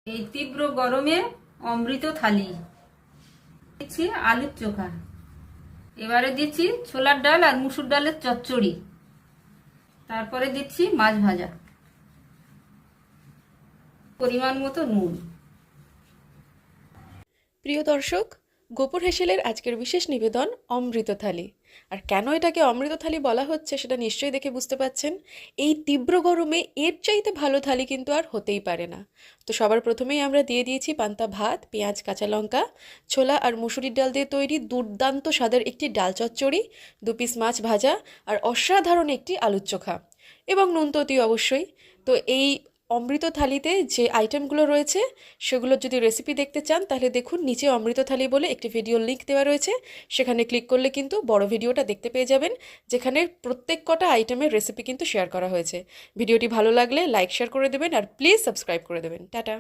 এই তীব্র গরমে অমৃত থালি দিচ্ছি আলুর চোখা। এবারে দিচ্ছি ছোলার ডাল আর মুসুর ডালের চচ্চড়ি। তারপরে দিচ্ছি মাছ ভাজা, পরিমাণ মতো নুন। প্রিয় দর্শক, গোপুর হেসেলের আজকের বিশেষ নিবেদন অমৃত থালি। আর কেন এটাকে অমৃত থালি বলা হচ্ছে সেটা নিশ্চয়ই দেখে বুঝতে পাচ্ছেন। এই তীব্র গরমে এর চাইতে ভালো থালি কিন্তু আর হতেই পারে না। তো সবার প্রথমেই আমরা দিয়ে দিয়েছি পান্তা ভাত, পেঁয়াজ, কাঁচা লঙ্কা, ছোলা আর মুসুরির ডাল দিয়ে তৈরি দুর্দান্ত স্বাদের একটি ডাল চচ্চড়ি, 2 পিস মাছ ভাজা আর অসাধারণ একটি আলুর চোখা, এবং নুন তো অতি অবশ্যই। তো এই অমৃত থালিতে যে আইটেমগুলো রয়েছে সেগুলোর যদি রেসিপি দেখতে চান তাহলে দেখুন নিচে অমৃত থালি বলে একটি ভিডিও লিংক দেওয়া রয়েছে। সেখানে ক্লিক করলে কিন্তু বড় ভিডিওটা দেখতে পেয়ে যাবেন, যেখানে প্রত্যেক কটা আইটেমের রেসিপি কিন্তু শেয়ার করা হয়েছে। ভিডিওটি ভালো লাগলে লাইক শেয়ার করে দেবেন আর প্লিজ সাবস্ক্রাইব করে দেবেন। টাটা।